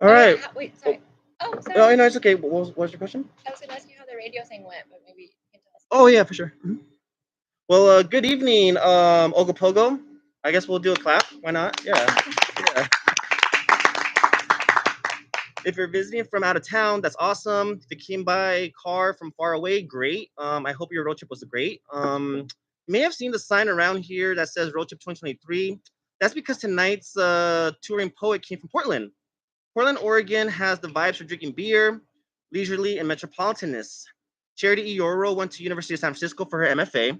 All right. Wait, sorry. Oh, Oh, sorry. no, it's okay. What was your question? I was going to ask you how the radio thing went, but maybe you can tell us. Oh, yeah, for sure. Well, good evening, Ogopogo. I guess we'll do a clap. Why not? Yeah. Yeah. If you're visiting from out of town, that's awesome. If you came by car from far away, great. I hope your road trip was great. You may have seen the sign around here that says Road Trip 2023. That's because tonight's touring poet came from Portland. Portland, Oregon has the vibes for drinking beer, leisurely and metropolitanness. Charity Yoro went to University of San Francisco for her MFA.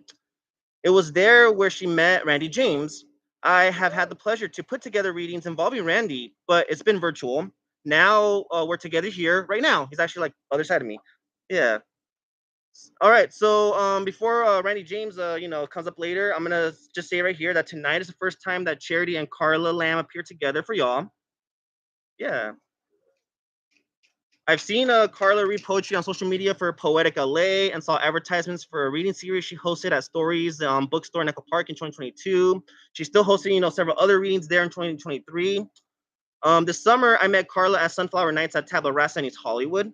It was there where she met Randy James. I have had the pleasure to put together readings involving Randy, but it's been virtual. Now we're together here right now. He's actually like other side of me. Yeah. All right. So before Randy James, comes up later, I'm gonna just say right here that tonight is the first time that Charity and Karla Lamb appear together for y'all. Yeah. I've seen Karla read poetry on social media for Poetic LA and saw advertisements for a reading series she hosted at Stories Bookstore in Echo Park in 2022. She's still hosting, several other readings there in 2023. This summer, I met Karla at Sunflower Nights at Tabla Rasa in East Hollywood.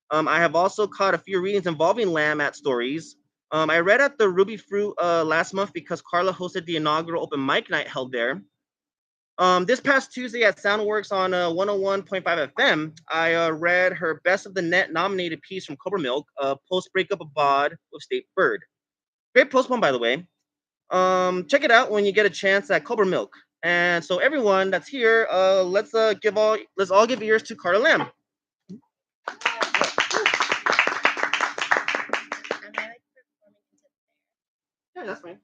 I have also caught a few readings involving Lamb at Stories. I read at the Ruby Fruit last month because Karla hosted the inaugural open mic night held there. This past Tuesday at Soundworks on 101.5 FM, I read her Best of the Net nominated piece from Cobra Milk, Post Breakup of Bod with State Bird. Great post poem, by the way. Check it out when you get a chance at Cobra Milk. And so everyone that's here, let's all give ears to Karla Lamb. Yeah, that's fine.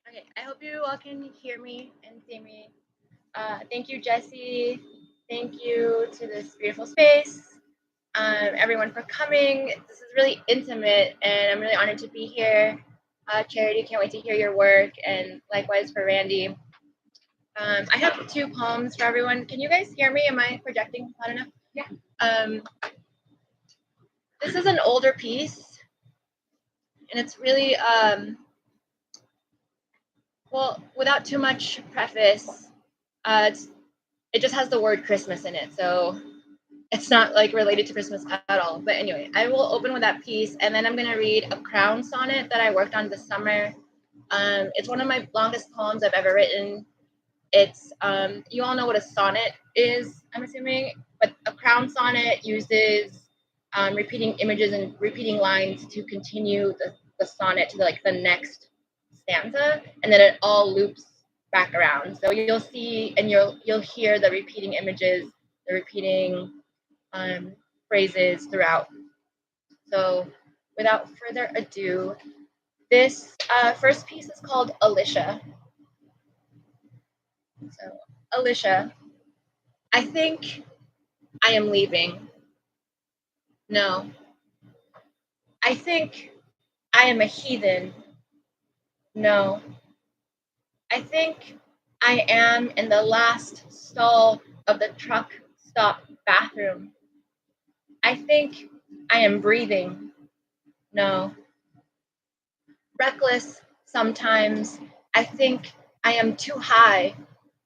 Okay, I hope you all can hear me and see me. Thank you, Jesse. Thank you to this beautiful space. Everyone for coming. This is really intimate, and I'm really honored to be here. Charity, can't wait to hear your work, and likewise for Randy. I have two poems for everyone. Can you guys hear me? Am I projecting loud enough? Yeah. This is an older piece, and it's really well, without too much preface. It just has the word Christmas in it, so it's not like related to Christmas at all. But anyway, I will open with that piece, and then I'm gonna read a crown sonnet that I worked on this summer. It's one of my longest poems I've ever written. It's you all know what a sonnet is, I'm assuming, but a crown sonnet uses repeating images and repeating lines to continue the sonnet to the next stanza, and then it all loops back around. So you'll see and you'll hear the repeating images, the repeating phrases throughout. So without further ado, this first piece is called Alicia. So, Alicia, I think I am leaving. No, I think I am a heathen. No, I think I am in the last stall of the truck stop bathroom. I think I am breathing. No, reckless sometimes. I think I am too high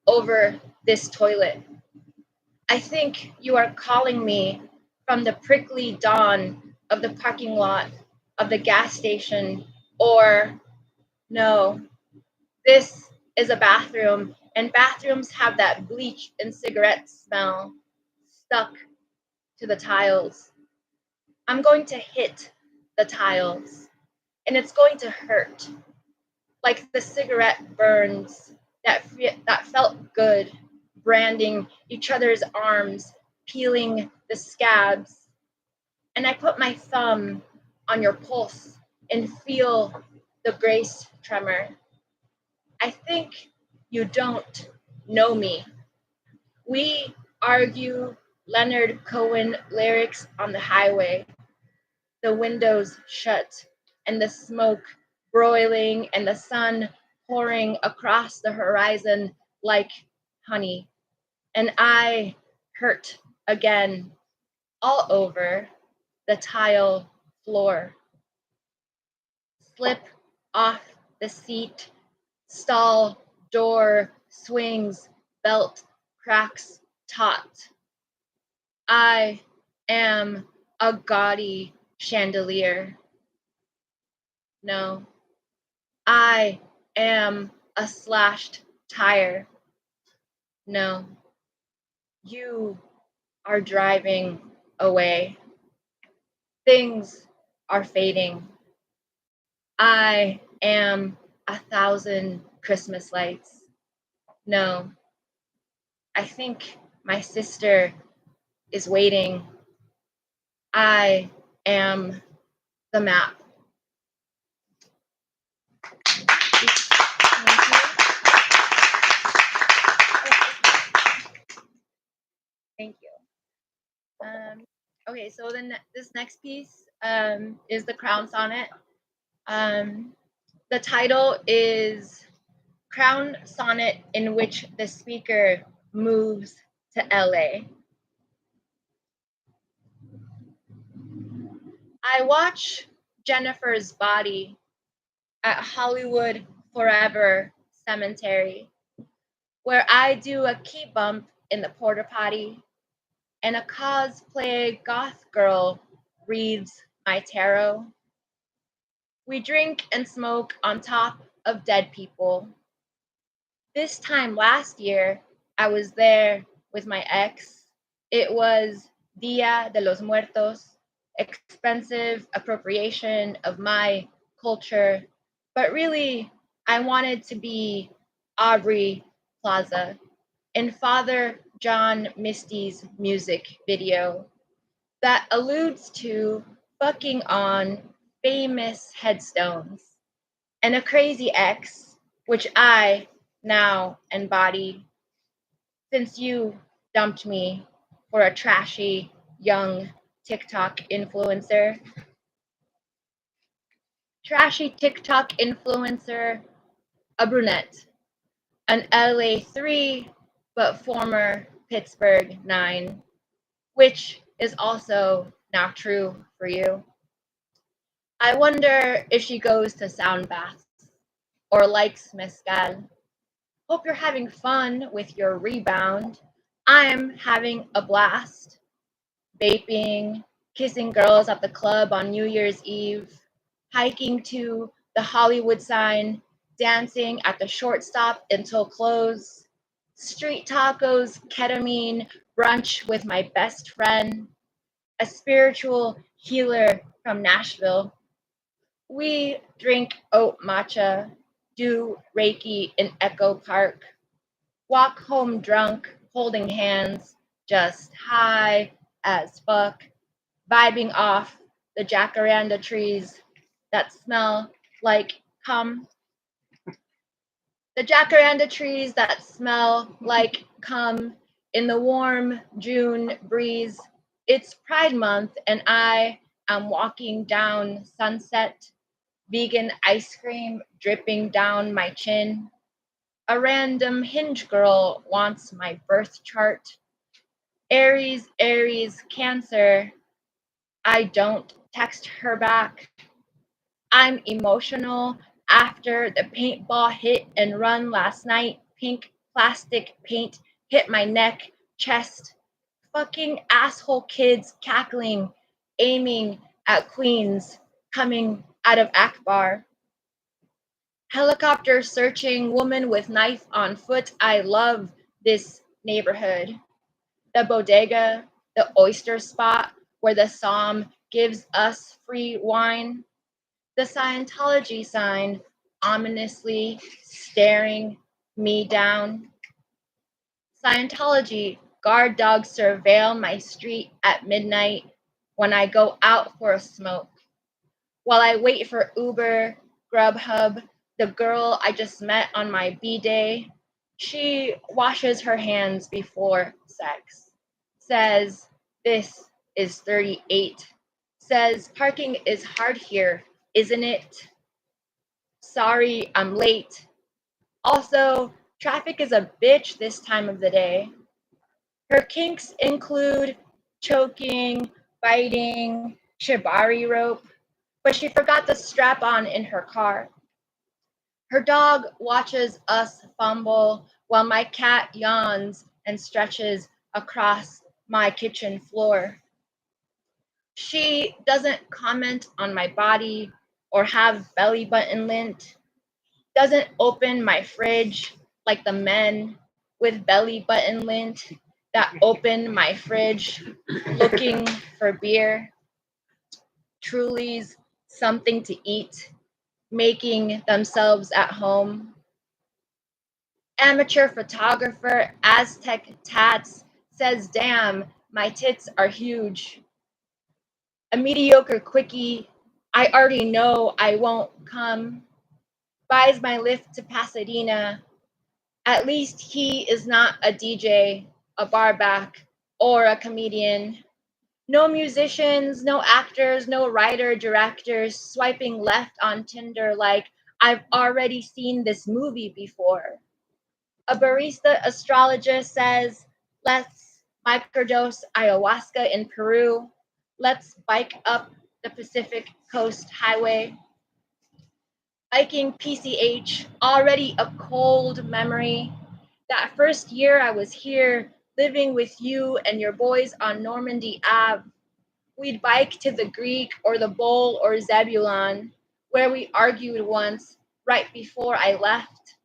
over this toilet. I think you are calling me from the prickly dawn of the parking lot of the gas station, or no, this is a bathroom, and bathrooms have that bleach and cigarette smell stuck to the tiles. I'm going to hit the tiles, and it's going to hurt, like the cigarette burns that felt good, branding each other's arms, peeling the scabs. And I put my thumb on your pulse and feel the grace tremor. I think you don't know me. We argue Leonard Cohen lyrics on the highway, the windows shut, and the smoke broiling, and the sun pouring across the horizon like honey. And I hurt again, all over the tile floor. Slip off The seat, stall, door, swings, belt, cracks, taut. I am a gaudy chandelier. No, I am a slashed tire. No, you are driving away. Things are fading. I am 1,000 Christmas lights. No, I think my sister is waiting. I am the map. Thank you. Okay, so then this next piece is the Crown Sonnet. The title is Crown Sonnet in which the speaker moves to LA. I watch Jennifer's body at Hollywood Forever Cemetery, where I do a key bump in the porta potty and a cosplay goth girl reads my tarot. We drink and smoke on top of dead people. This time last year, I was there with my ex. It was Dia de los Muertos, expensive appropriation of my culture. But really, I wanted to be Aubrey Plaza in Father John Misty's music video that alludes to fucking on famous headstones and a crazy ex, which I now embody since you dumped me for a trashy young TikTok influencer. Trashy TikTok influencer, a brunette, an LA3, but former Pittsburgh 9, which is also now true for you. I wonder if she goes to sound baths or likes mezcal. Hope you're having fun with your rebound. I'm having a blast. Vaping, kissing girls at the club on New Year's Eve, hiking to the Hollywood sign, dancing at the shortstop until close, street tacos, ketamine, brunch with my best friend, a spiritual healer from Nashville. We drink oat matcha, do Reiki in Echo Park, walk home drunk, holding hands, just high as fuck, vibing off the jacaranda trees that smell like cum. The jacaranda trees that smell like cum in the warm June breeze. It's Pride Month, and I am walking down Sunset, vegan ice cream dripping down my chin. A random hinge girl wants my birth chart. Aries, Aries, Cancer. I don't text her back. I'm emotional after the paintball hit and run last night. Pink plastic paint hit my neck, chest. Fucking asshole kids cackling, aiming at queens coming out of Akbar. Helicopter searching woman with knife on foot. I love this neighborhood. The bodega, the oyster spot where the Psalm gives us free wine. The Scientology sign ominously staring me down. Scientology guard dogs surveil my street at midnight when I go out for a smoke. While I wait for Uber, Grubhub, the girl I just met on my B-day, she washes her hands before sex. Says, this is 38. Says, parking is hard here, isn't it? Sorry, I'm late. Also, traffic is a bitch this time of the day. Her kinks include choking, biting, shibari rope, but she forgot the strap on in her car. Her dog watches us fumble while my cat yawns and stretches across my kitchen floor. She doesn't comment on my body or have belly button lint, doesn't open my fridge like the men with belly button lint that open my fridge looking for beer, Truly's, something to eat, making themselves at home. Amateur photographer Aztec Tats says, damn, my tits are huge. A mediocre quickie, I already know I won't come, buys my lift to Pasadena. At least he is not a DJ, a barback, or a comedian. No musicians, no actors, no writer, directors swiping left on Tinder like I've already seen this movie before. A barista astrologist says, let's microdose ayahuasca in Peru. Let's bike up the Pacific Coast Highway. Biking PCH, already a cold memory. That first year I was here, living with you and your boys on Normandy Ave. We'd bike to the Greek or the Bowl or Zebulon, where we argued once right before I left.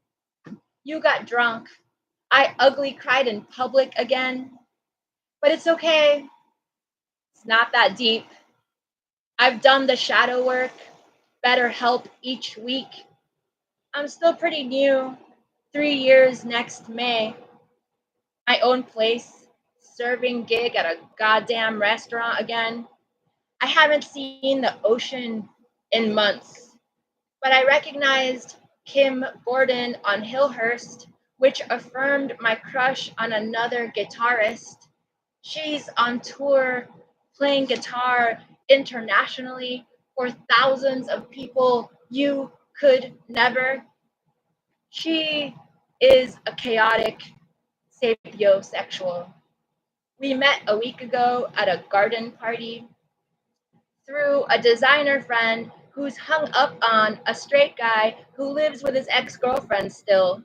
You got drunk. I ugly cried in public again. But it's okay. It's not that deep. I've done the shadow work, better help each week. I'm still pretty new. 3 years next May. My own place, serving gig at a goddamn restaurant again. I haven't seen the ocean in months, but I recognized Kim Gordon on Hillhurst, which affirmed my crush on another guitarist. She's on tour playing guitar internationally for thousands of people you could never. She is a chaotic sapiosexual. We met a week ago at a garden party through a designer friend who's hung up on a straight guy who lives with his ex-girlfriend still.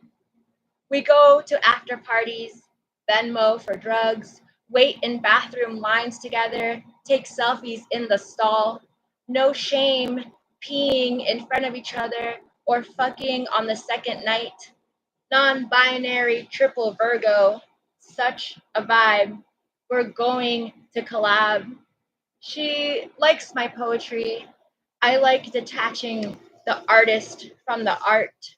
We go to after parties, Venmo for drugs, wait in bathroom lines together, take selfies in the stall. No shame peeing in front of each other or fucking on the second night. Non-binary triple Virgo, such a vibe. We're going to collab. She likes my poetry. I like detaching the artist from the art.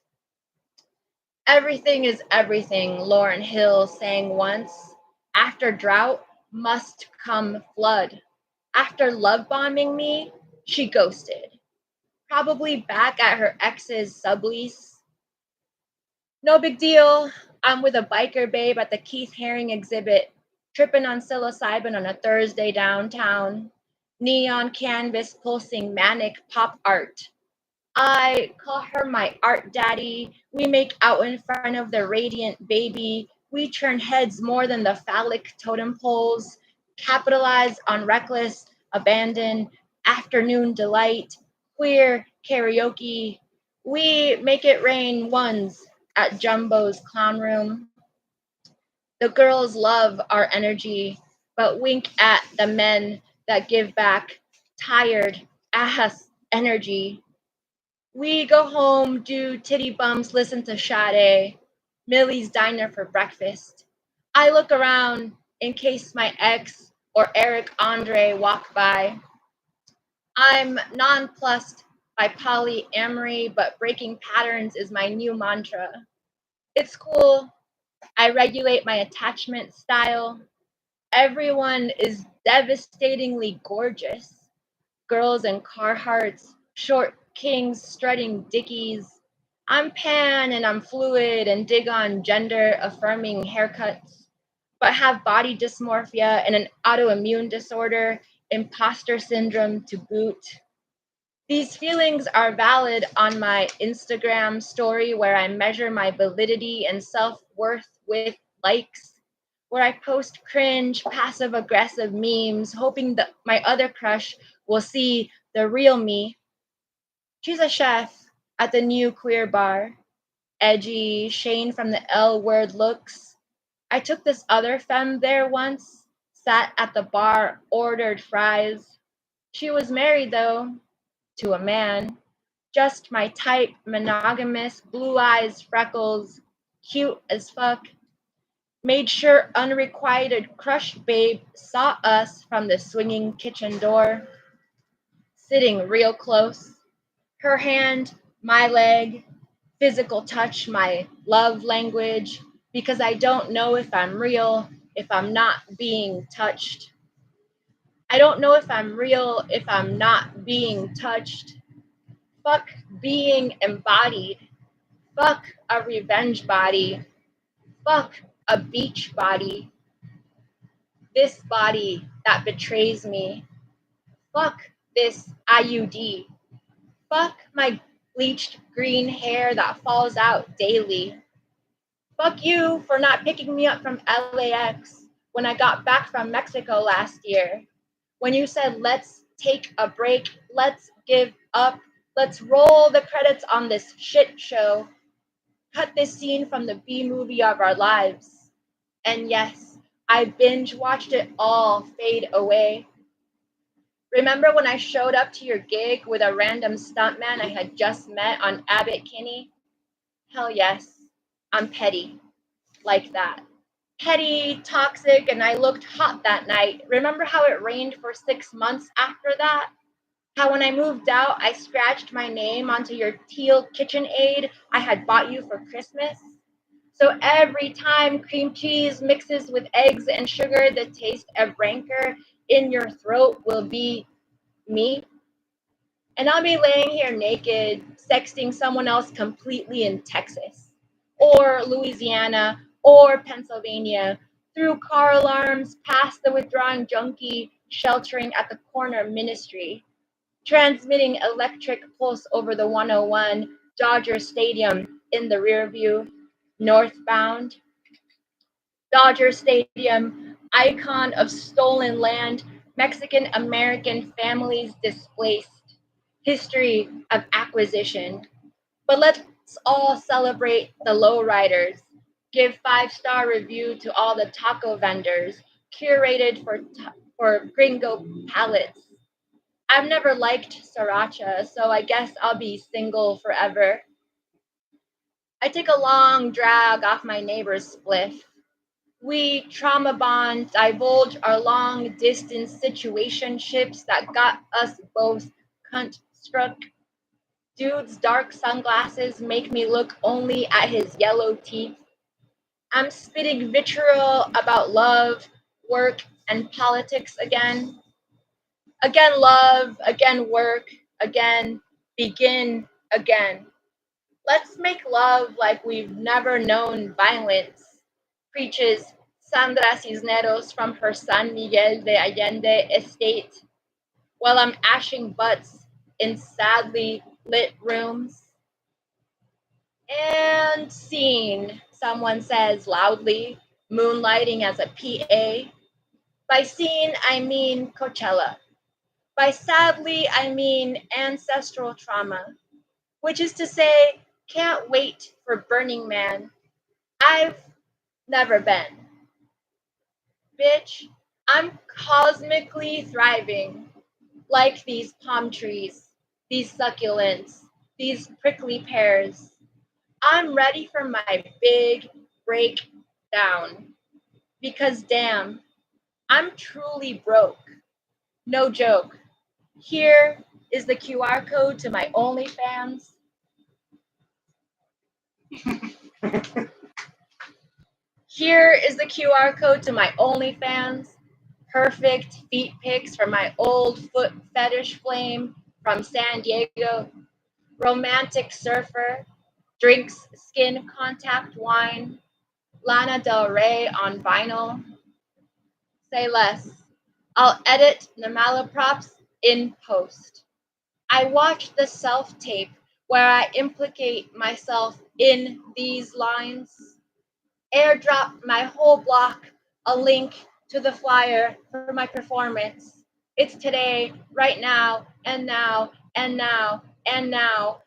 Everything is everything, Lauryn Hill sang once. After drought must come flood. After love bombing me, she ghosted. Probably back at her ex's sublease. No big deal. I'm with a biker babe at the Keith Haring exhibit, tripping on psilocybin on a Thursday downtown. Neon canvas pulsing manic pop art. I call her my art daddy. We make out in front of the radiant baby. We turn heads more than the phallic totem poles. Capitalize on reckless abandon, afternoon delight, queer karaoke. We make it rain ones at Jumbo's clown room. The girls love our energy, but wink at the men that give back tired ass energy. We go home, do titty bumps, listen to Sade, Millie's Diner for breakfast. I look around in case my ex or Eric Andre walk by. I'm nonplussed by polyamory, but breaking patterns is my new mantra. It's cool. I regulate my attachment style. Everyone is devastatingly gorgeous. Girls in Carhartts, short kings strutting dickies. I'm pan and I'm fluid and dig on gender affirming haircuts, but have body dysmorphia and an autoimmune disorder, imposter syndrome to boot. These feelings are valid on my Instagram story where I measure my validity and self worth with likes, where I post cringe, passive aggressive memes, hoping that my other crush will see the real me. She's a chef. at the new queer bar. Edgy, Shane from the L word looks. I took this other femme there once, sat at the bar, ordered fries. She was married though, to a man. Just my type, monogamous, blue eyes, freckles, cute as fuck. Made sure unrequited crush babe saw us from the swinging kitchen door, sitting real close. Her hand, my leg, physical touch, my love language, because I don't know if I'm real, if I'm not being touched. I don't know if I'm real, if I'm not being touched. Fuck being embodied. Fuck a revenge body. Fuck a beach body. This body that betrays me. Fuck this IUD. Fuck my bleached green hair that falls out daily. Fuck you for not picking me up from LAX when I got back from Mexico last year. When you said, let's take a break, let's give up, let's roll the credits on this shit show, cut this scene from the B movie of our lives. And yes, I binge watched it all fade away. Remember when I showed up to your gig with a random stuntman I had just met on Abbott Kinney? Hell yes, I'm petty like that. Petty, toxic, and I looked hot that night. Remember how it rained for 6 months after that? How when I moved out, I scratched my name onto your teal KitchenAid I had bought you for Christmas? So every time cream cheese mixes with eggs and sugar, the taste of rancor in your throat will be me. And I'll be laying here naked, sexting someone else completely in Texas, or Louisiana, or Pennsylvania, through car alarms, past the withdrawing junkie sheltering at the corner ministry, transmitting electric pulse over the 101, Dodger Stadium in the rear view, northbound. Dodger Stadium, icon of stolen land, Mexican American families displaced, history of acquisition. But let's all celebrate the lowriders, give 5-star review to all the taco vendors, curated for gringo palates. I've never liked sriracha, so I guess I'll be single forever. I take a long drag off my neighbor's spliff. We trauma bond, divulge our long distance situationships that got us both cunt struck. Dude's dark sunglasses make me look only at his yellow teeth. I'm spitting vitriol about love, work, and politics again. Again, love, again, work, again, begin again. Let's make love like we've never known violence, preaches Sandra Cisneros from her San Miguel de Allende estate, while I'm ashing butts in sadly lit rooms. And scene, someone says loudly, moonlighting as a PA. By scene, I mean Coachella. By sadly, I mean ancestral trauma, which is to say, can't wait for Burning Man. I've never been. Bitch, I'm cosmically thriving, like these palm trees, these succulents, these prickly pears. I'm ready for my big breakdown. Because damn, I'm truly broke. No joke. Here is the QR code to my OnlyFans. Here is the QR code to my OnlyFans. Perfect feet pics from my old foot fetish flame from San Diego. Romantic surfer. Drinks skin contact wine. Lana Del Rey on vinyl. Say less. I'll edit the malaprops in post. I watched the self tape where I implicate myself in these lines. Airdrop my whole block a link to the flyer for my performance. It's today, right now, and now, and now, and now.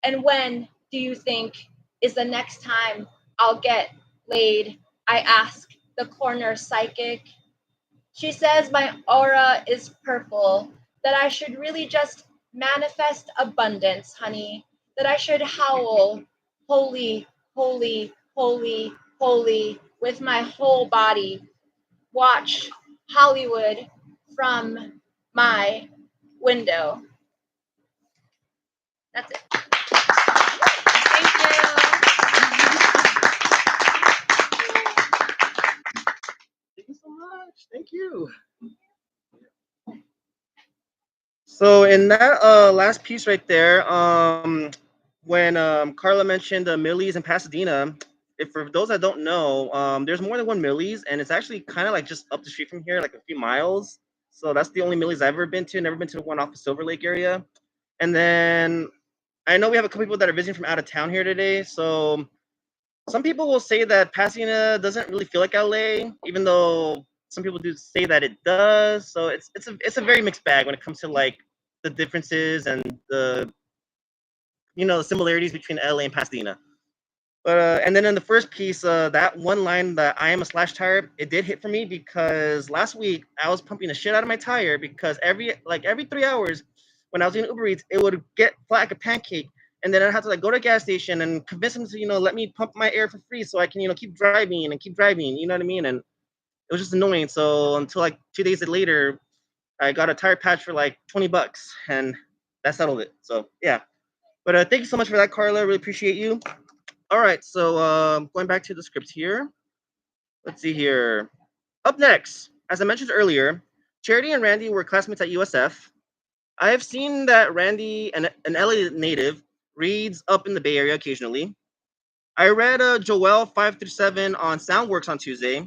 And when do you think is the next time I'll get laid? I ask the corner psychic. She says my aura is purple, that I should really just manifest abundance, honey, that I should howl, holy, holy, holy, holy, with my whole body. Watch Hollywood from my window. That's it. Thank you so much. Thank you. So in that last piece right there, when Karla mentioned the Millie's in Pasadena, if for those that don't know, there's more than one Millie's, and it's actually kind of like just up the street from here, like a few miles. So that's the only Millie's I've ever been to. Never been to the one off the Silver Lake area. And then I know we have a couple people that are visiting from out of town here today. So some people will say that Pasadena doesn't really feel like LA, even though some people do say that it does. So it's a very mixed bag when it comes to like the differences and the similarities between LA and Pasadena. But and then in the first piece, that one line that I am a slash tire, it did hit for me because last week I was pumping the shit out of my tire because every 3 hours when I was doing Uber Eats, it would get flat like a pancake, and then I had to like go to a gas station and convince them to let me pump my air for free so I can keep driving and keep driving. You know what I mean? And it was just annoying. So until like 2 days later, I got a tire patch for like $20, and that settled it. So yeah. But thank you so much for that, Karla. Really appreciate you. All right, so going back to the script here. Let's see here. Up next, as I mentioned earlier, Charity and Randy were classmates at USF. I have seen that Randy, an LA native, reads up in the Bay Area occasionally. I read Joel 5 through 7 on Soundworks on Tuesday.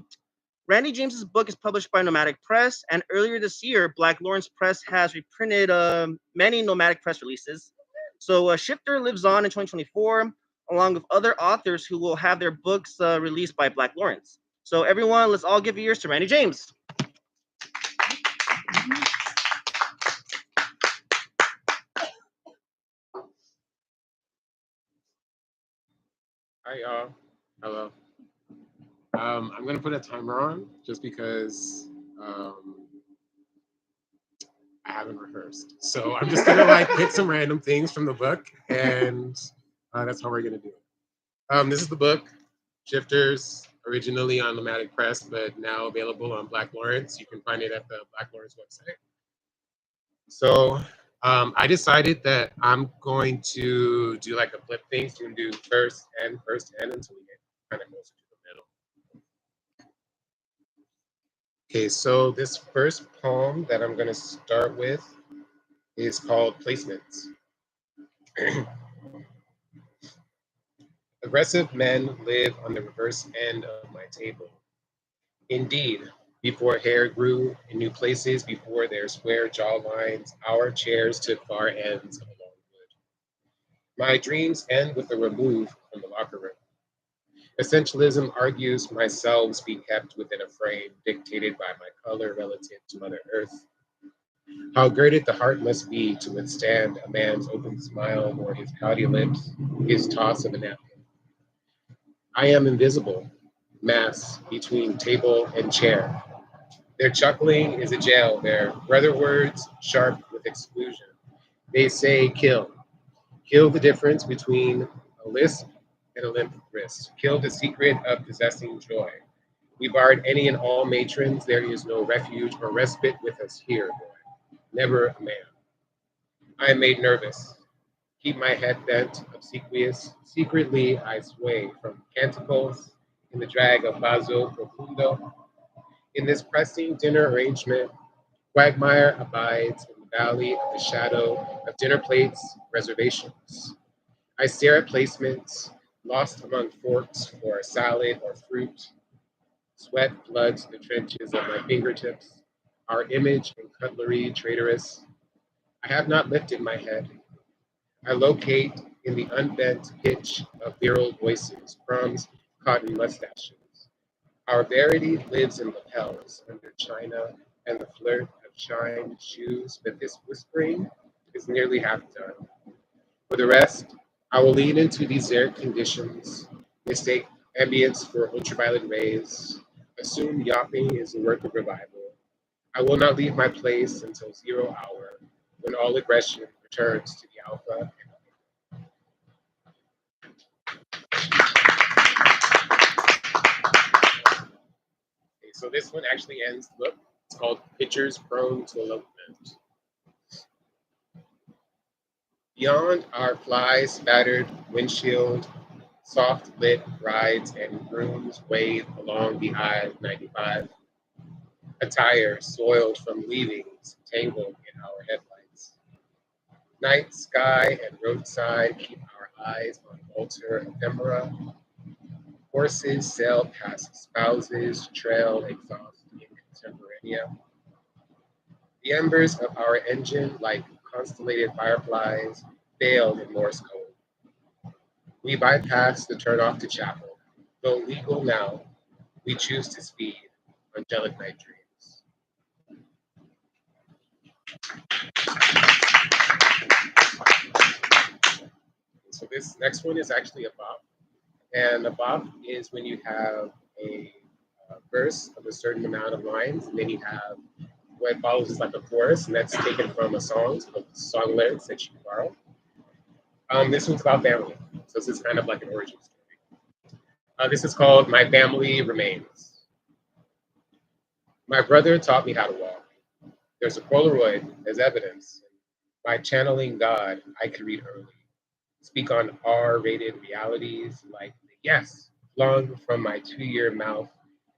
Randy James's book is published by Nomadic Press, and earlier this year, Black Lawrence Press has reprinted many Nomadic Press releases. So Shifter lives on in 2024, along with other authors who will have their books released by Black Lawrence. So everyone, let's all give ears to Randy James. Hi, y'all. Hello. I'm gonna put a timer on just because I haven't rehearsed. So I'm just gonna like pick some random things from the book, and that's how we're gonna do it. This is the book, Shifters, originally on Nomadic Press, but now available on Black Lawrence. You can find it at the Black Lawrence website. So I decided that I'm going to do like a flip thing. So we can do first and until we get kind of closer to the middle. Okay, so this first poem that I'm going to start with is called Placements. Aggressive men live on the reverse end of my table. Indeed, before hair grew in new places, before their square jaw lines, our chairs took far ends of a long wood. My dreams end with a remove from the locker room. Essentialism argues my selves be kept within a frame dictated by my color relative to Mother Earth. How girded the heart must be to withstand a man's open smile or his pouty lips, his toss of a napkin. I am invisible, mass between table and chair. Their chuckling is a jail, their brother words sharp with exclusion. They say kill. Kill the difference between a lisp and a limp wrist. Kill the secret of possessing joy. We barred any and all matrons. There is no refuge or respite with us here, boy. Never a man. I am made nervous. Keep my head bent, obsequious. Secretly I sway from canticles in the drag of Basso Profundo. In this pressing dinner arrangement, Quagmire abides in the valley of the shadow of dinner plates, reservations. I stare at placements, lost among forks for a salad or fruit. Sweat floods the trenches of my fingertips, our image and cutlery traitorous. I have not lifted my head. I locate in the unbent pitch of virile voices, crumbs, cotton mustaches. Our verity lives in lapels under china and the flirt of shined shoes, but this whispering is nearly half done. For the rest, I will lean into these air conditions, mistake ambience for ultraviolet rays, assume yapping is the work of revival. I will not leave my place until 0 hour, when all aggression returns to the alpha. Okay, so this one actually ends the book. It's called Pictures Prone to Elopement. Beyond our fly spattered windshield, soft lit rides and grooms wave along the I-95. A tire soiled from leavings tangled in our headlights. Night sky and roadside keep our eyes on altar ephemera. Horses sail past spouses, trail exhaust in contemporanea. The embers of our engine, like constellated fireflies, fail in Morse code. We bypass the turnoff to chapel. Though legal now, we choose to speed angelic night dreams. So this next one is actually a bop. And a bop is when you have a verse of a certain amount of lines, and then you have what follows is like a chorus, and that's taken from a song, so the song lyrics that you borrow. This one's about family, so this is kind of like an origin story. This is called My Family Remains. My brother taught me how to walk. There's a Polaroid as evidence. By channeling God, I could read early, speak on R-rated realities like the yes flung from my 2-year mouth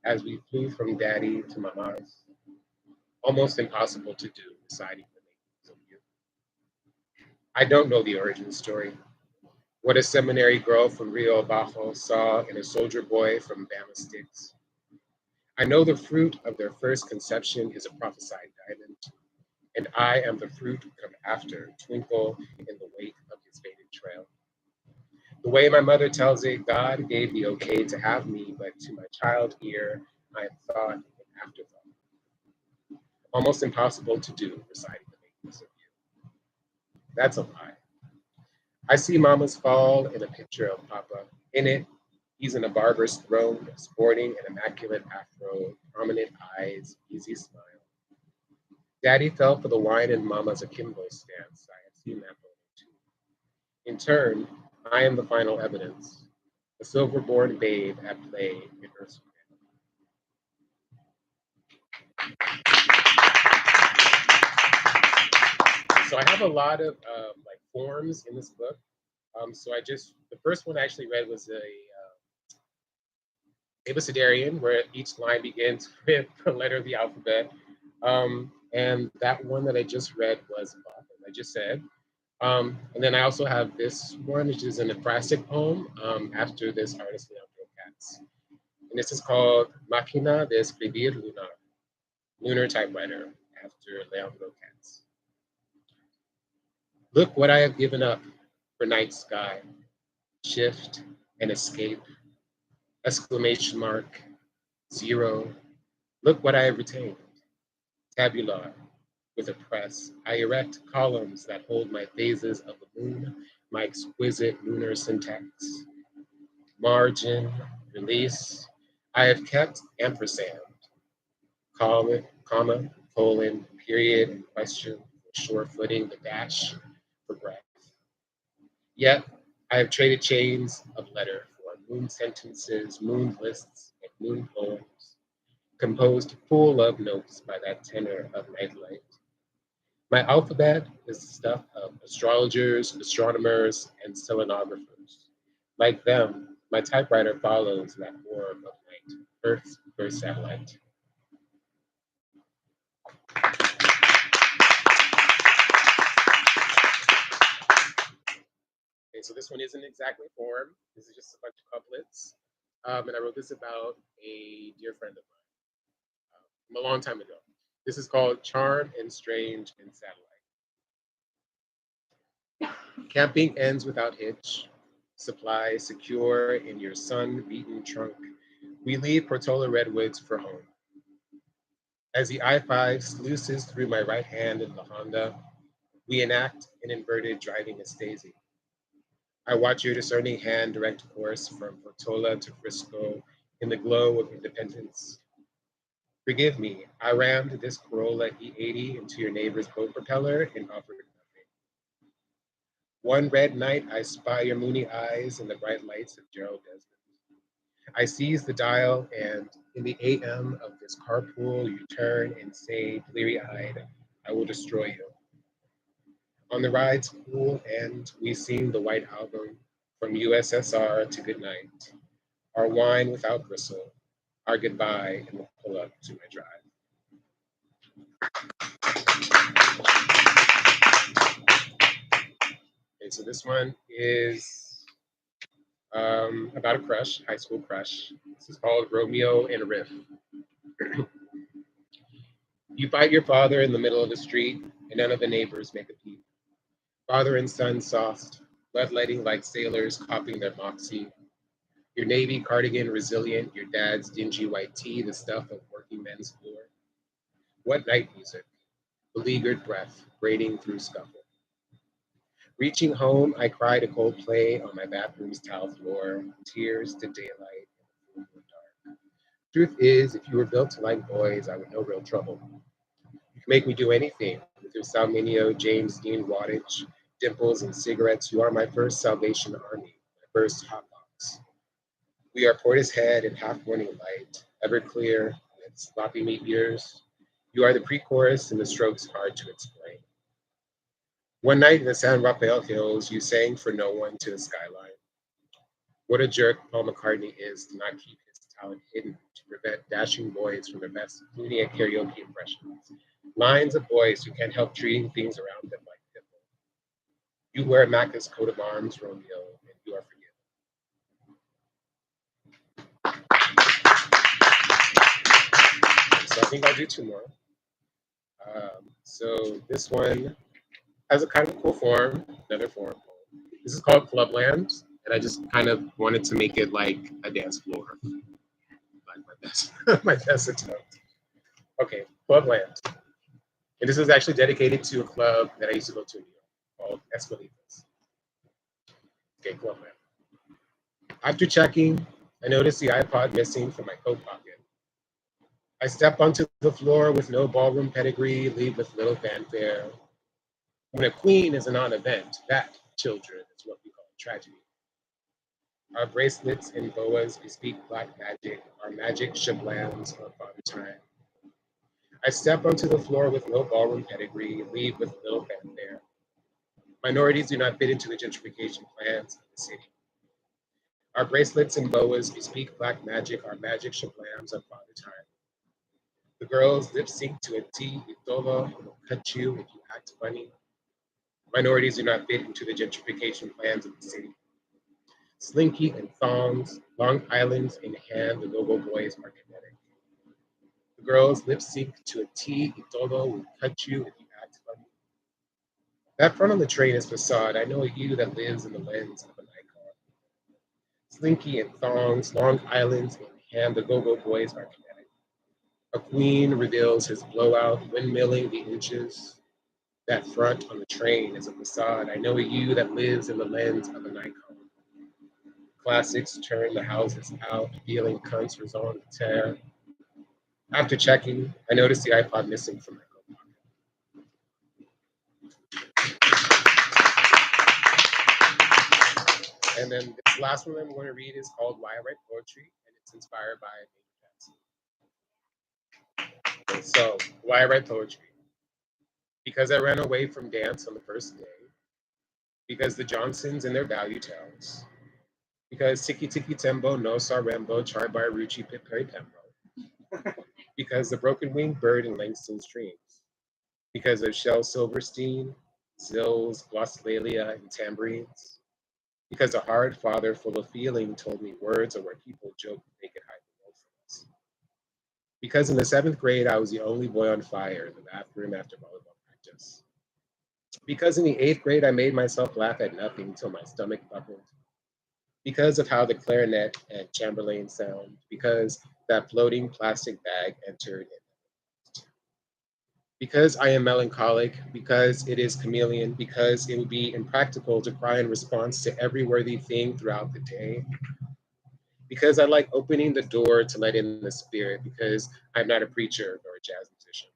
as we flew from daddy to mama's. Almost impossible to do, deciding the makings of you. I don't know the origin story. What a seminary girl from Rio Bajo saw in a soldier boy from Bama Sticks. I know the fruit of their first conception is a prophesied diamond, and I am the fruit come after, twinkle in the wake of his faded trail. The way my mother tells it, God gave the okay to have me, but to my child ear, I am thought an afterthought. Almost impossible to do, reciting the makings of you. That's a lie. I see Mama's fall in a picture of Papa. In it, he's in a barber's throne, sporting an immaculate afro, prominent eyes, easy smile. Daddy fell for the wine in Mama's akimbo stance. I have seen that moment too. In turn, I am the final evidence, a silver-born babe at play in Earth's So I have a lot of like forms in this book. So the first one I actually read was a abecedarian, where each line begins with a letter of the alphabet. And that one that I just read was Bob, as I just said. And then I also have this one, which is an ekphrastic poem after this artist, Leandro Katz. And this is called Máquina de Escribir Lunar, Lunar Typewriter, after Leandro Katz. Look what I have given up for night sky, shift and escape, exclamation mark, zero. Look what I have retained, tabular, with a press. I erect columns that hold my phases of the moon, my exquisite lunar syntax. Margin, release. I have kept ampersand, comma, colon, period, and question, sure footing, the dash for breath. Yet, I have traded chains of letter for moon sentences, moon lists, and moon poems, composed full of notes by that tenor of nightlight. My alphabet is the stuff of astrologers, astronomers, and selenographers. Like them, my typewriter follows that orb of night, Earth's first satellite. Okay, so this one isn't exactly form. This is just a bunch of couplets. And I wrote this about a dear friend of mine from a long time ago. This is called Charm and Strange and Satellite. Camping ends without hitch. Supply secure in your sun-beaten trunk. We leave Portola Redwoods for home. As the I-5 sluices through my right hand in the Honda, we enact an inverted driving estasi. I watch your discerning hand direct course from Portola to Frisco in the glow of independence. Forgive me, I rammed this Corolla E80 into your neighbor's boat propeller and offered nothing. One red night, I spy your moony eyes in the bright lights of Gerald Desmond. I seize the dial, and in the AM of this carpool, you turn and say, bleary eyed, I will destroy you. On the ride's cool end, we sing the White Album from USSR to Goodnight, our wine without bristle, our goodbye, and we'll pull up to my drive. Okay, so this one is about a crush, high school crush. This is called Romeo and a Riff. You fight your father in the middle of the street, and none of the neighbors make a peep. Father and son soft, bloodletting like sailors copying their moxie. Your navy cardigan resilient, your dad's dingy white tee, the stuff of working men's floor. What night music, beleaguered breath, braiding through scuffle. Reaching home, I cried a Coldplay on my bathroom's tile floor, tears to daylight in the dark. Truth is, if you were built to like boys, I would know real trouble. You can make me do anything with your Salminio, James Dean wattage, dimples, and cigarettes. You are my first Salvation Army, my first hot box. We are Portishead and half morning light, ever clear with sloppy meat ears. You are the pre-chorus and the strokes hard to explain. One night in the San Rafael Hills, you sang for no one to the skyline. What a jerk Paul McCartney is to not keep his talent hidden to prevent dashing boys from their best, including at karaoke impressions. Lines of boys who can't help treating things around them like pitbull. You wear Macca's coat of arms, Romeo, and you are forgiven. So I think I'll do two more. So this one has a kind of cool form, another form. This is called Clubland, and I just kind of wanted to make it like a dance floor, like my best, my best attempt. Okay, Clubland, and this is actually dedicated to a club that I used to go to in New York called Escalitas. Okay, Clubland. After checking, I noticed the iPod missing from my coat pocket. I step onto the floor with no ballroom pedigree, leave with little fanfare. When a queen is a non-event, that, children, is what we call tragedy. Our bracelets and boas bespeak black magic, our magic shablams of father time. I step onto the floor with no ballroom pedigree, leave with little fanfare. Minorities do not fit into the gentrification plans of the city. Our bracelets and boas bespeak black magic, our magic shablams of father time. The girls lip sync to a T, Itolo, will cut you if you act funny. Minorities do not fit into the gentrification plans of the city. Slinky and thongs, Long Island's in hand, the go-go boys are kinetic. The girls lip sync to a T, Itolo will cut you if you act funny. That front on the train is facade. I know a you that lives in the lens of an icon. Slinky and thongs, Long Island's in hand, the go-go boys are kinetic. A queen reveals his blowout, windmilling the inches. That front on the train is a facade. I know a you that lives in the lens of an icon. Classics turn the houses out, feeling cunts resolve to tear. After checking, I noticed the iPod missing from my coat pocket. And then this last one I'm going to read is called Why I Write Poetry, and it's inspired by Major Jackson. Okay, so, why I write poetry? Because I ran away from dance on the first day. Because the Johnsons and their value tales. Because Tiki Tiki Tembo, No Sarembo, Char by Ruchi, Pit Perry Pembo. Because the broken winged bird in Langston's dreams. Because of Shel Silverstein, Zills, glossolalia, and tambourines. Because a hard father full of feeling told me words are where people joke they could hide the world from us. Because in the seventh grade, I was the only boy on fire in the bathroom after volleyball practice. Because in the eighth grade, I made myself laugh at nothing until my stomach buckled. Because of how the clarinet and Chamberlain sound. Because that floating plastic bag entered it. Because I am melancholic, because it is chameleon, because it would be impractical to cry in response to every worthy thing throughout the day, because I like opening the door to let in the spirit, because I'm not a preacher nor a jazz musician,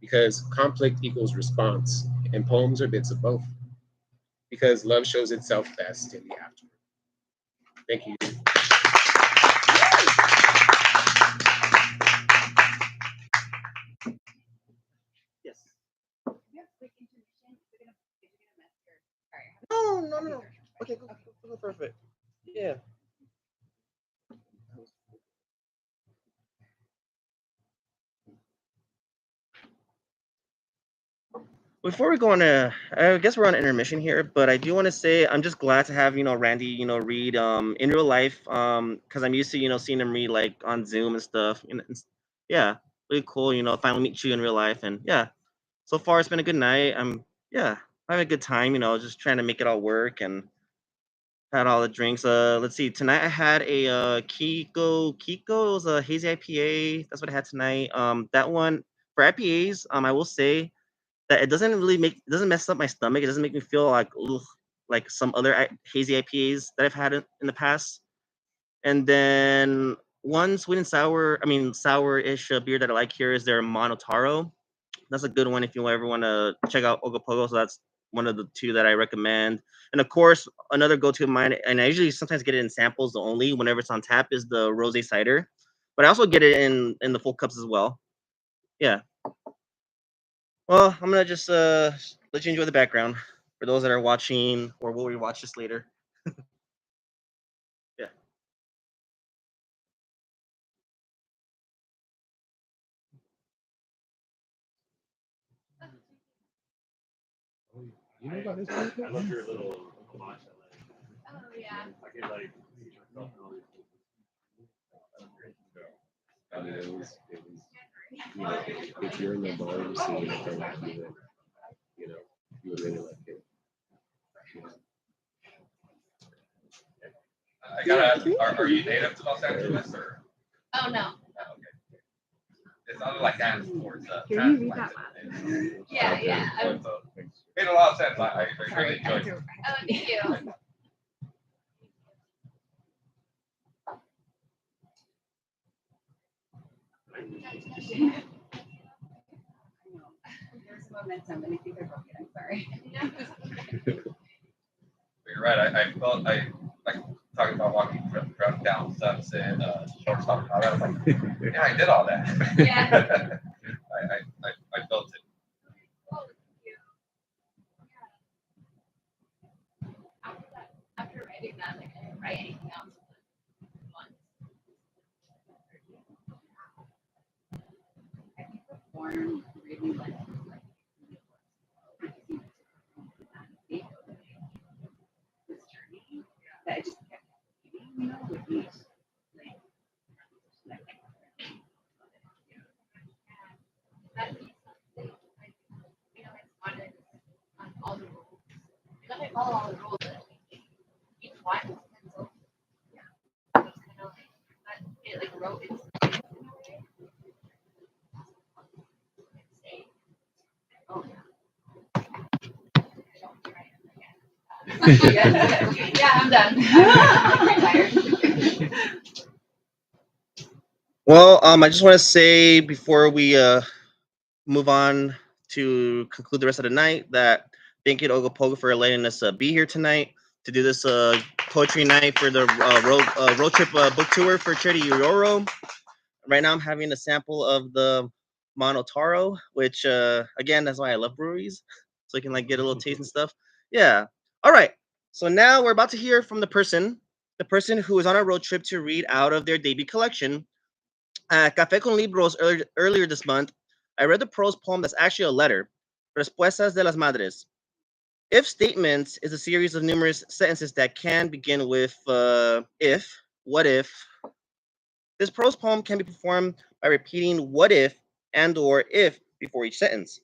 because conflict equals response, and poems are bits of both, because love shows itself best in the aftermath. Thank you. Yes. No, no, no, no. Okay, go perfect. Yeah. Before we go on, I guess we're on intermission here, but I do want to say I'm just glad to have Randy read in real life because I'm used to seeing him read like on Zoom and stuff. Yeah, really cool. Finally meet you in real life, and yeah, so far it's been a good night. I'm yeah having a good time. Just trying to make it all work and had all the drinks. Let's see. Tonight I had a Kiko. It was a hazy IPA. That's what I had tonight. That one for IPAs. I will say that it doesn't really it doesn't mess up my stomach. It doesn't make me feel like ugh, like some other hazy IPAs that I've had in the past. And then one sweet and sour, I mean sour-ish beer that I like here is their Monotaro. That's a good one if you ever want to check out Ogopogo. So that's one of the two that I recommend. And of course, another go-to of mine, and I usually sometimes get it in samples only whenever it's on tap, is the rosé cider. But I also get it in the full cups as well. Yeah. Well, I'm gonna just let you enjoy the background for those that are watching or will rewatch this later. Yeah. You know about this I love your little homage. Oh yeah. Like it like and you know, if you're in the ballroom scene, I feel like you know, you would really like it. I gotta ask, are you native to Los Angeles or? Oh no. Oh, okay. It's not like that towards Can you read that last? Yeah, yeah. Made a lot of sense. I really enjoyed it. Oh, thank you. There's momentum, and I think I broke it. I'm sorry. You're right. I felt I like talking about walking down steps and shortstop. I was like, yeah, I did all that. Yeah. I felt it. Oh, thank you. After writing that, like I didn't write anything else. Once. I think the form really this journey that I just kept reading, with each like That means something. Like, it's wanted on all the rules. You gotta follow all the rules. Each one is pencil. Yeah. So it's kind of like that. It like wrote its in a way. Say, oh yeah. Yeah, I'm done. I'm retired. Well, I just want to say before we move on to conclude the rest of the night that thank you to Ogopogo for letting us be here tonight to do this poetry night for the road trip book tour for Charity Yoro. Right now, I'm having a sample of the Monotaro, which again, that's why I love breweries, so I can like get a little taste and stuff. Yeah. All right. So now we're about to hear from the person who is on a road trip to read out of their debut collection, Café con Libros. Earlier this month, I read the prose poem that's actually a letter, Respuestas de las Madres. If statements is a series of numerous sentences that can begin with if, what if. This prose poem can be performed by repeating what if and or if before each sentence.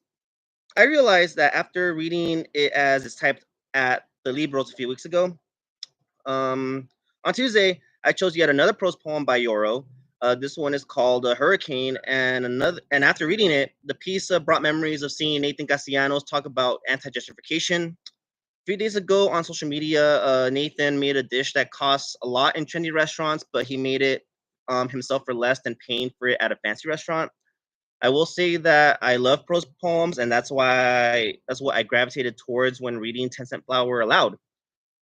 I realized that after reading it as it's typed at the Libros a few weeks ago, on Tuesday, I chose yet another prose poem by Yoro, This one is called Hurricane, and after reading it, the piece brought memories of seeing Nathan Castellanos talk about anti-gentrification. 3 days ago on social media, Nathan made a dish that costs a lot in trendy restaurants, but he made it himself for less than paying for it at a fancy restaurant. I will say that I love prose poems, and that's what I gravitated towards when reading Ten Cent Flower aloud.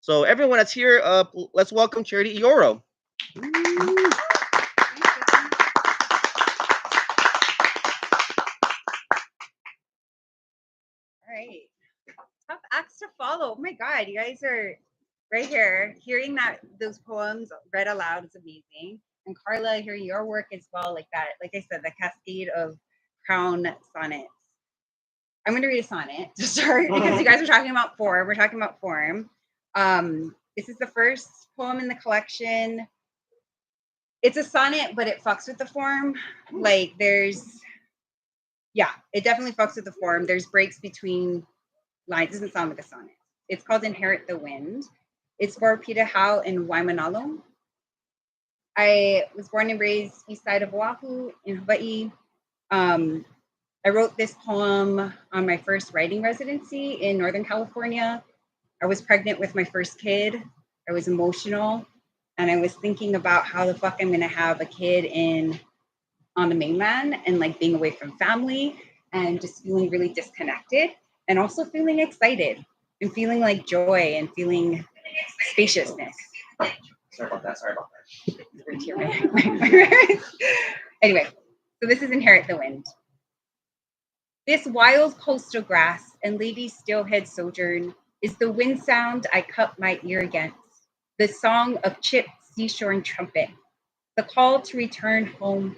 So everyone that's here, let's welcome Charity Yoro. All right. Tough acts to follow. Oh my God, you guys are right here. Hearing that those poems read aloud is amazing. And Karla, hearing your work as well, like that, like I said, the cascade of crown sonnets. I'm going to read a sonnet to start because you guys are talking about form. We're talking about form. This is the first poem in the collection. It's a sonnet, but it fucks with the form. Like it definitely fucks with the form. There's breaks between lines. It doesn't sound like a sonnet. It's called Inherit the Wind. It's for Peter Howe in Waimanalo. I was born and raised east side of Oahu in Hawaii. I wrote this poem on my first writing residency in Northern California. I was pregnant with my first kid. I was emotional. And I was thinking about how the fuck I'm gonna have a kid on the mainland and like being away from family and just feeling really disconnected and also feeling excited and feeling like joy and feeling spaciousness. Sorry about that. Anyway, so this is Inherit the Wind. This wild coastal grass and lady steelhead sojourn is the wind sound I cup my ear against, the song of chipped seashore and trumpet, the call to return home.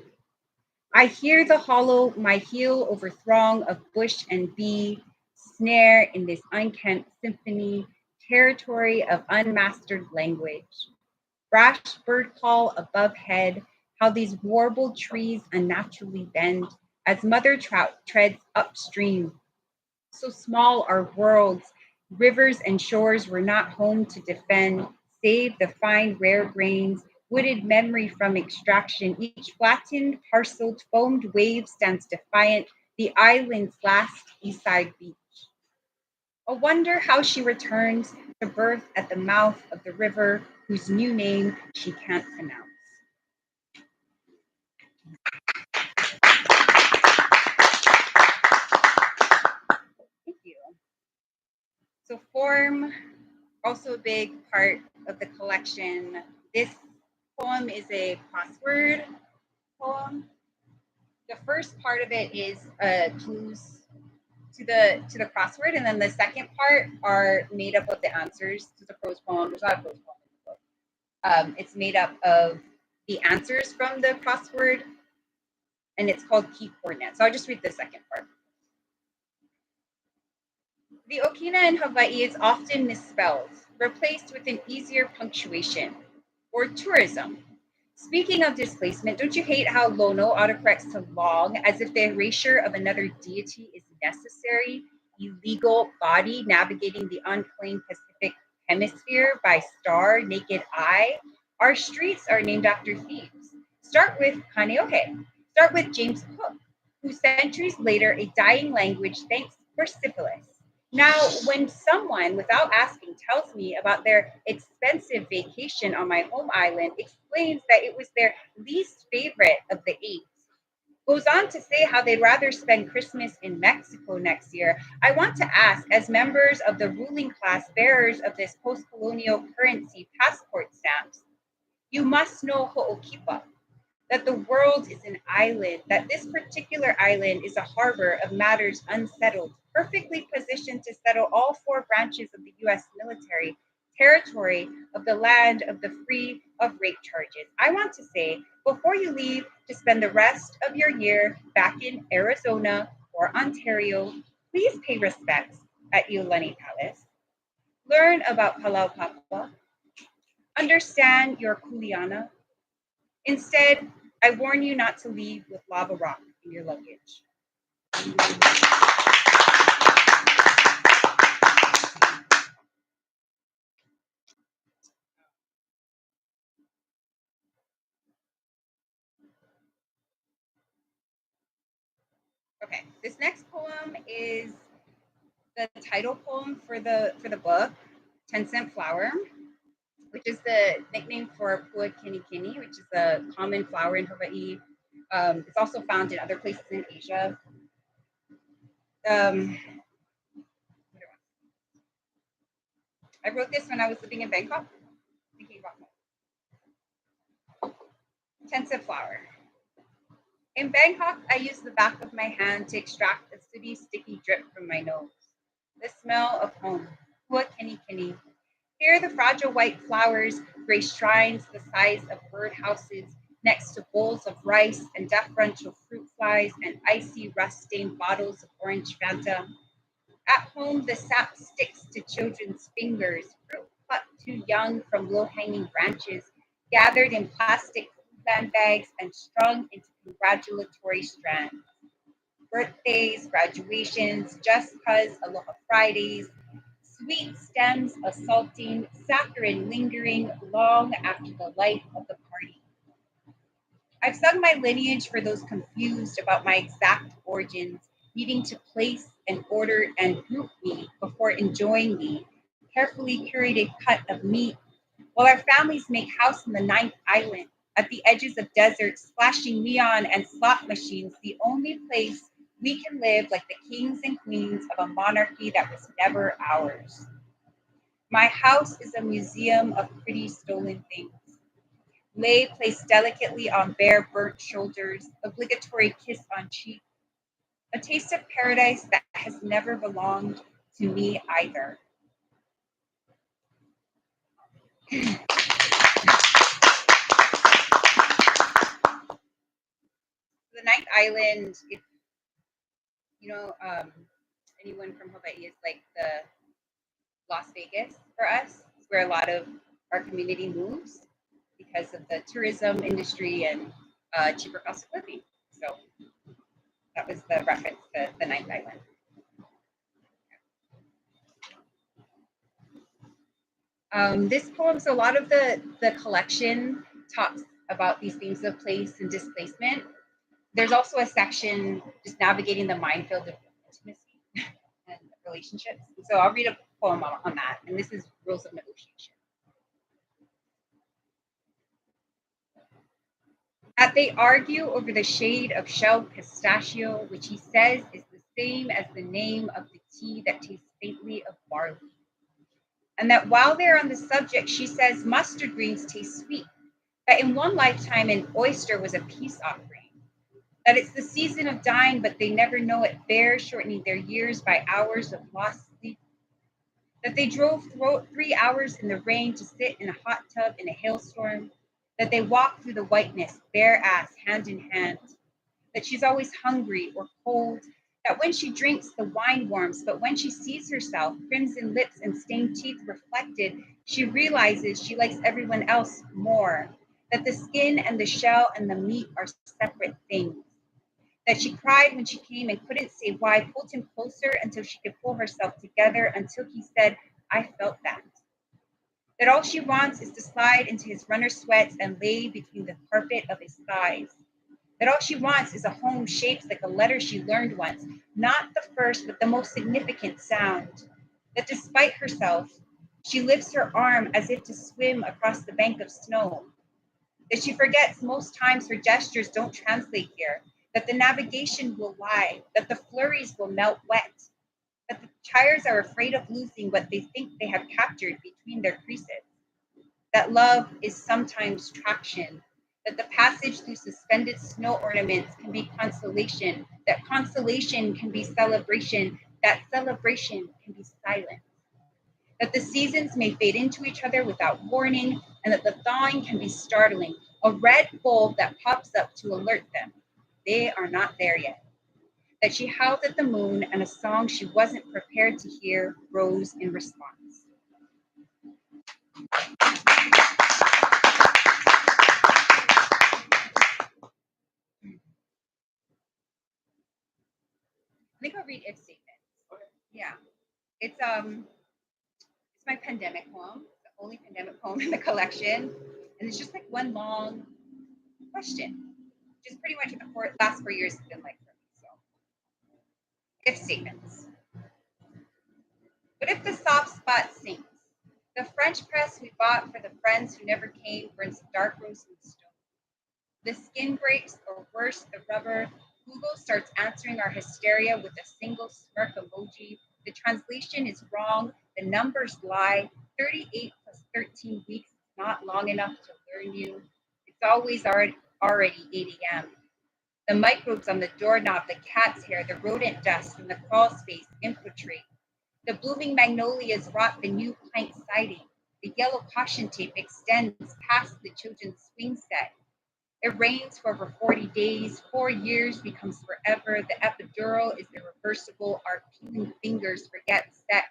I hear the hollow my heel over throng of bush and bee, snare in this unkempt symphony, territory of unmastered language. Brash bird call above head, how these warbled trees unnaturally bend as mother trout treads upstream. So small are worlds, rivers and shores were not home to defend, save the fine rare grains, wooded memory from extraction. Each flattened, parceled, foamed wave stands defiant, the island's last eastside beach. A wonder how she returns to birth at the mouth of the river whose new name she can't pronounce. Thank you. So form, also a big part of the collection. This poem is a crossword poem. The first part of it is clues to the crossword, and then the second part are made up of the answers to the prose poem. There's not a prose poem in the book. It's made up of the answers from the crossword, and it's called key coordinates. So I'll just read the second part. The Okina in Hawaii is often misspelled, replaced with an easier punctuation, or tourism. Speaking of displacement, don't you hate how Lono autocorrects to long as if the erasure of another deity is necessary, illegal body navigating the unclaimed Pacific hemisphere by star naked eye? Our streets are named after thieves. Start with Kaneohe. Start with James Cook, who centuries later a dying language thanks for syphilis. Now, when someone, without asking, tells me about their expensive vacation on my home island, explains that it was their least favorite of the eight, goes on to say how they'd rather spend Christmas in Mexico next year, I want to ask, as members of the ruling class bearers of this post-colonial currency passport stamps, you must know Ho'okipa, that the world is an island, that this particular island is a harbor of matters unsettled, perfectly positioned to settle all four branches of the US military, territory of the land of the free of rape charges. I want to say, before you leave to spend the rest of your year back in Arizona or Ontario, please pay respects at Iolani Palace. Learn about Kalaupapa. Understand your Kuleana. Instead, I warn you not to leave with lava rock in your luggage. Okay, this next poem is the title poem for the book, 10-cent flower, which is the nickname for pua kini kini, which is a common flower in Hawaii. It's also found in other places in Asia. Um, I wrote this when I was living in Bangkok, thinking about home. 10-cent flower. In Bangkok, I use the back of my hand to extract a sooty, sticky drip from my nose. The smell of home. Pua kini kini. Here, the fragile white flowers grace shrines the size of birdhouses next to bowls of rice and deferential fruit flies and icy rust-stained bottles of orange Fanta. At home, the sap sticks to children's fingers, fruit plucked too young from low-hanging branches, gathered in plastic foodland bags and strung into congratulatory strands. Birthdays, graduations, just cause, aloha Fridays, sweet stems assaulting, saccharine lingering long after the life of the party. I've sung my lineage for those confused about my exact origins, needing to place and order and group me before enjoying me, carefully curated cut of meat, while our families make house in the ninth island, at the edges of deserts, flashing neon and slot machines, the only place we can live like the kings and queens of a monarchy that was never ours. My house is a museum of pretty stolen things. Lay placed delicately on bare, burnt shoulders, obligatory kiss on cheek, a taste of paradise that has never belonged to me either. The ninth island, if you know, anyone from Hawaii, is like the Las Vegas for us. It's where a lot of our community moves because of the tourism industry and cheaper cost of living. So that was the reference to the ninth island. This poem, so a lot of the collection talks about these themes of place and displacement. There's also a section just navigating the minefield of intimacy and relationships. So I'll read a poem on that, and this is Rules of Negotiation. At they argue over the shade of shelled pistachio, which he says is the same as the name of the tea that tastes faintly of barley. And that while they're on the subject, she says mustard greens taste sweet, that in one lifetime an oyster was a peace offering, that it's the season of dying, but they never know it bears, shortening their years by hours of lost sleep, that they drove 3 hours in the rain to sit in a hot tub in a hailstorm, that they walk through the whiteness, bare ass, hand in hand, that she's always hungry or cold, that when she drinks, the wine warms, but when she sees herself, crimson lips and stained teeth reflected, she realizes she likes everyone else more, that the skin and the shell and the meat are separate things, that she cried when she came and couldn't say why, pulled him closer until she could pull herself together until he said, I felt that. That all she wants is to slide into his runner sweats and lay between the carpet of his thighs. That all she wants is a home shaped like a letter she learned once, not the first, but the most significant sound. That despite herself, she lifts her arm as if to swim across the bank of snow. That she forgets most times her gestures don't translate here, that the navigation will lie, that the flurries will melt wet, that the tires are afraid of losing what they think they have captured between their creases, that love is sometimes traction, that the passage through suspended snow ornaments can be consolation, that consolation can be celebration, that celebration can be silence, that the seasons may fade into each other without warning, and that the thawing can be startling, a red bulb that pops up to alert them. They are not there yet. That she howled at the moon, and a song she wasn't prepared to hear rose in response. I think I'll read its statement. Yeah, it's my pandemic poem, the only pandemic poem in the collection, and it's just like one long question, which is pretty much what the last 4 years have been like for me. So If statements. What if the soft spot sinks? The French press we bought for the friends who never came burns dark rose and stone. The skin breaks, or worse, the rubber. Google starts answering our hysteria with a single smirk emoji. The translation is wrong. The numbers lie. 38 plus 13 weeks is not long enough to learn you. It's always already 8 a.m. The microbes on the doorknob, the cat's hair, the rodent dust from the crawl space infiltrate. The blooming magnolias rot the new plank siding. The yellow caution tape extends past the children's swing set. It rains for over 40 days. 4 years becomes forever. The epidural is irreversible. Our peeling fingers forget sex.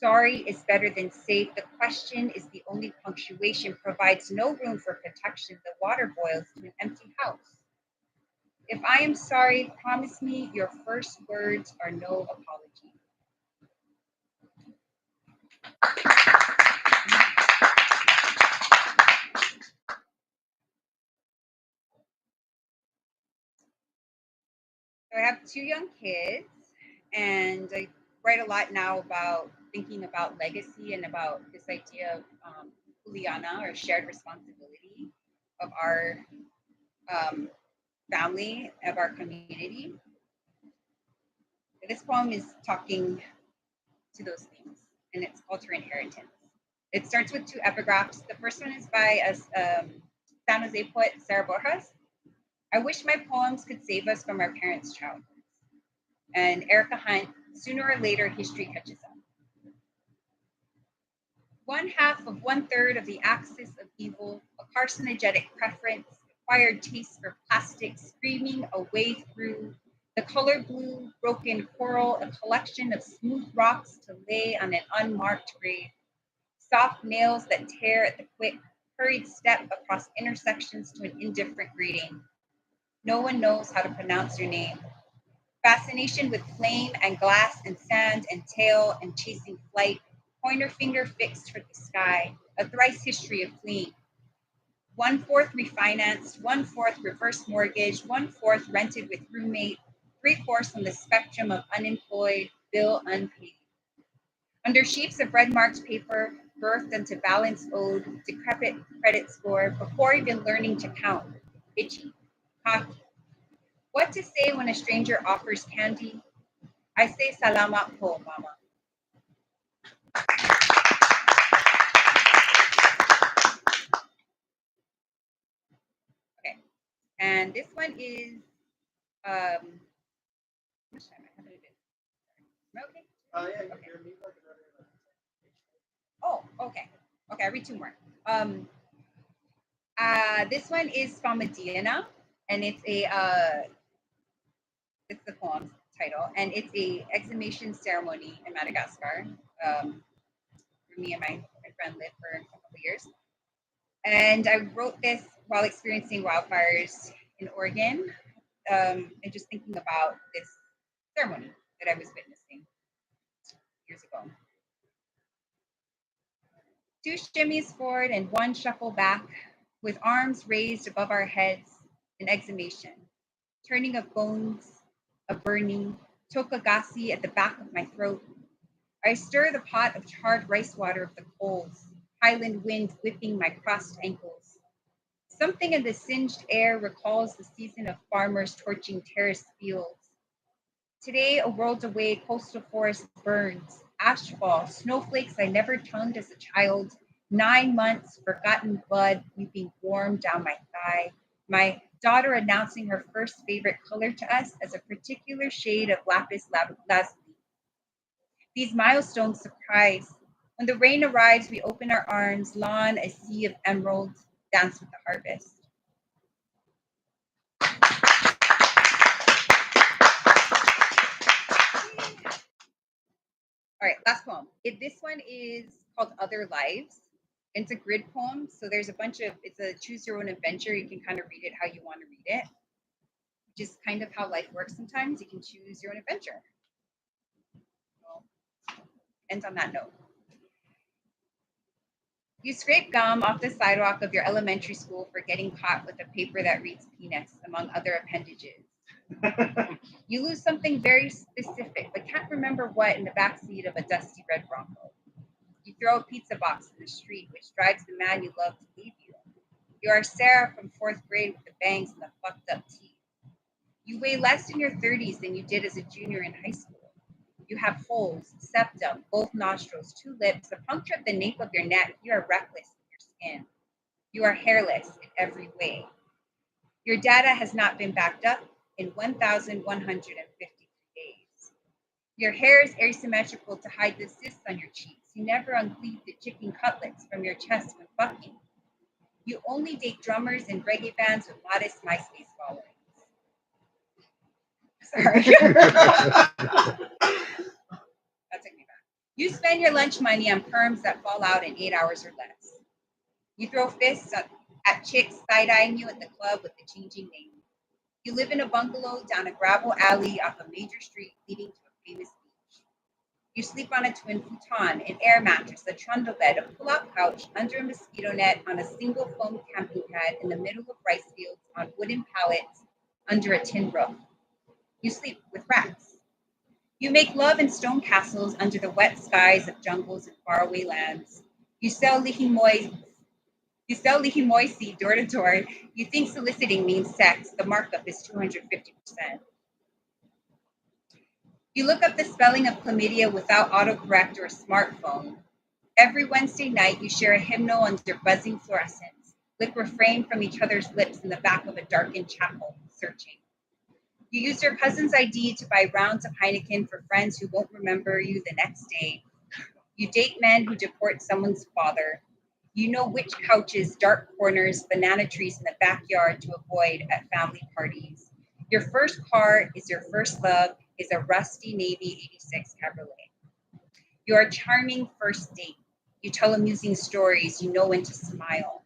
Sorry is better than safe. The question is the only punctuation provides no room for protection. The water boils to an empty house. If I am sorry, promise me your first words are no apology. So I have 2 young kids, and I write a lot now about thinking about legacy and about this idea of Juliana, or shared responsibility of our family, of our community. This poem is talking to those things, and it's called Her Inheritance. It starts with 2 epigraphs. The first one is by a San Jose poet, Sarah Borjas. I wish my poems could save us from our parents' childhoods. And Erica Hunt, sooner or later, history catches up. 1/2 of 1/3 of the axis of evil, a carcinogenic preference, acquired taste for plastic, screaming a way through. The color blue, broken coral, a collection of smooth rocks to lay on an unmarked grave. Soft nails that tear at the quick, hurried step across intersections to an indifferent greeting. No one knows how to pronounce your name. Fascination with flame and glass and sand and tail and chasing flight. Pointer finger fixed toward the sky. A thrice history of fleeing. 1/4 refinanced, 1/4 reverse mortgage, 1/4 rented with roommate, 3/4 on the spectrum of unemployed, bill unpaid. Under sheets of red marked paper, birthed into balance owed, decrepit credit score, before even learning to count. Itchy, cocky. What to say when a stranger offers candy? I say salamat po, mama. Okay, and this one is how much time I have it in? Am I okay? Oh yeah. Okay. Oh, okay. Okay, I read 2 more. This one is from Medina, and it's the poem's title, and it's a exhumation ceremony in Madagascar. Where me and my friend lived for a couple of years, and I wrote this while experiencing wildfires in Oregon, and just thinking about this ceremony that I was witnessing years ago. 2 shimmies forward and 1 shuffle back, with arms raised above our heads, an exhumation, turning of bones, a burning, tokagasi at the back of my throat. I stir the pot of charred rice water of the coals, highland wind whipping my crossed ankles. Something in the singed air recalls the season of farmers torching terraced fields. Today, a world away, coastal forest burns. Ashfall, snowflakes I never tongued as a child. 9 months, forgotten blood weeping warm down my thigh. My daughter announcing her first favorite color to us as a particular shade of lapis lazuli. These milestones surprise. When the rain arrives, we open our arms, lawn a sea of emeralds, dance with the harvest. All right, last poem. This one is called Other Lives. It's a grid poem, so there's a bunch of, it's a choose your own adventure. You can kind of read it how you want to read it. Just kind of how life works sometimes. You can choose your own adventure. So, ends on that note. You scrape gum off the sidewalk of your elementary school for getting caught with a paper that reads penis, among other appendages. You lose something very specific, but can't remember what in the backseat of a dusty red Bronco. You throw a pizza box in the street, which drives the man you love to leave you. You are Sarah from fourth grade with the bangs and the fucked up teeth. You weigh less in your 30s than you did as a junior in high school. You have holes, septum, both nostrils, 2 lips, a puncture at the nape of your neck. You are reckless with your skin. You are hairless in every way. Your data has not been backed up in 1,153 days. Your hair is asymmetrical to hide the cysts on your cheeks. You never uncleave the chicken cutlets from your chest when fucking. You only date drummers in reggae bands with modest MySpace followings. Sorry. That took me back. You spend your lunch money on perms that fall out in 8 hours or less. You throw fists at chicks side-eyeing you at the club with the changing name. You live in a bungalow down a gravel alley off a major street leading to a famous beach. You sleep on a twin futon, an air mattress, a trundle bed, a pull-out couch, under a mosquito net, on a single foam camping pad in the middle of rice fields, on wooden pallets, under a tin roof. You sleep with rats. You make love in stone castles under the wet skies of jungles and faraway lands. You sell lihimoy seed door to door. You think soliciting means sex. The markup is 250%. You look up the spelling of chlamydia without autocorrect or a smartphone. Every Wednesday night, you share a hymnal under buzzing fluorescents, lick refrain from each other's lips in the back of a darkened chapel, searching. You use your cousin's ID to buy rounds of Heineken for friends who won't remember you the next day. You date men who deport someone's father. You know which couches, dark corners, banana trees in the backyard to avoid at family parties. Your first car is your first love, is a rusty Navy 86 Cabriolet. Your charming first date. You tell amusing stories, you know when to smile.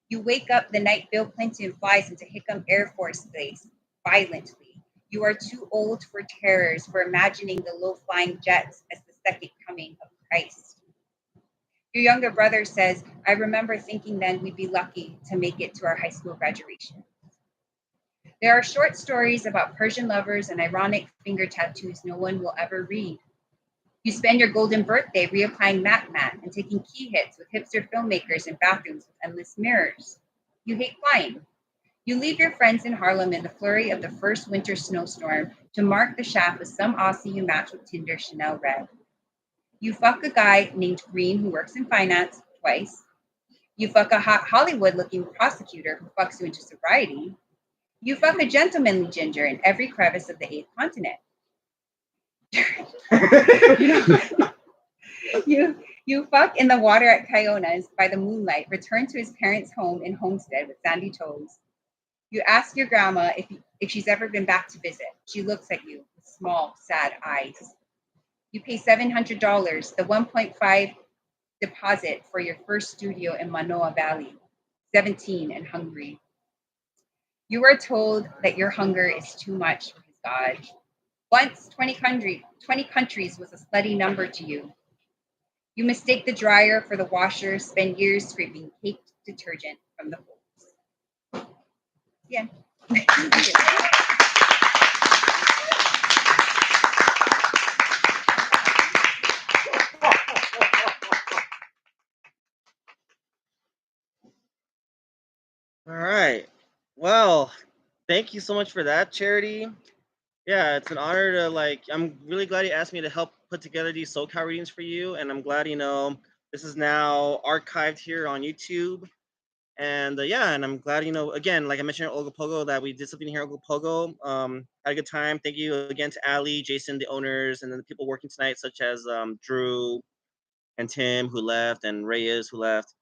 You wake up the night Bill Clinton flies into Hickam Air Force Base violently. You are too old for terrors, for imagining the low-flying jets as the second coming of Christ. Your younger brother says, I remember thinking then we'd be lucky to make it to our high school graduation. There are short stories about Persian lovers and ironic finger tattoos no one will ever read. You spend your golden birthday reapplying mat and taking key hits with hipster filmmakers in bathrooms with endless mirrors. You hate flying. You leave your friends in Harlem in the flurry of the first winter snowstorm to mark the shaft with some Aussie you match with Tinder Chanel Red. You fuck a guy named Green who works in finance twice. You fuck a hot Hollywood-looking prosecutor who fucks you into sobriety. You fuck a gentlemanly ginger in every crevice of the 8th continent. You fuck in the water at Kyona's by the moonlight, return to his parents' home in Homestead with sandy toes. You ask your grandma if she's ever been back to visit. She looks at you with small, sad eyes. You pay $700, the 1.5 deposit for your first studio in Manoa Valley, 17 and hungry. You are told that your hunger is too much for his God. Once 20 countries was a slutty number to you. You mistake the dryer for the washer, spend years scraping caked detergent from the holes. Yeah. All right. Well, thank you so much for that, Charity. Yeah, it's an honor to I'm really glad you asked me to help put together these SoCal readings for you, and I'm glad this is now archived here on YouTube. And yeah, and I'm glad again, like I mentioned at Ogopogo, that we did something here at Ogopogo. Had a good time. Thank you again to Ali, Jason, the owners, and then the people working tonight, such as Drew and Tim who left, and Reyes who left.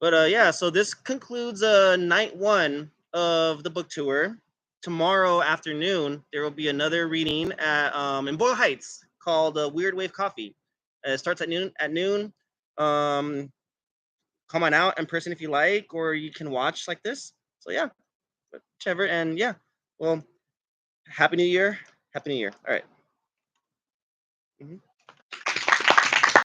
But yeah, so this concludes night 1 of the book tour. Tomorrow afternoon there will be another reading at in Boyle Heights called Weird Wave Coffee. It starts at noon. Come on out in person if you like, or you can watch like this. So yeah, whichever. And yeah, well, Happy New Year. Happy New Year. All right. Mm-hmm.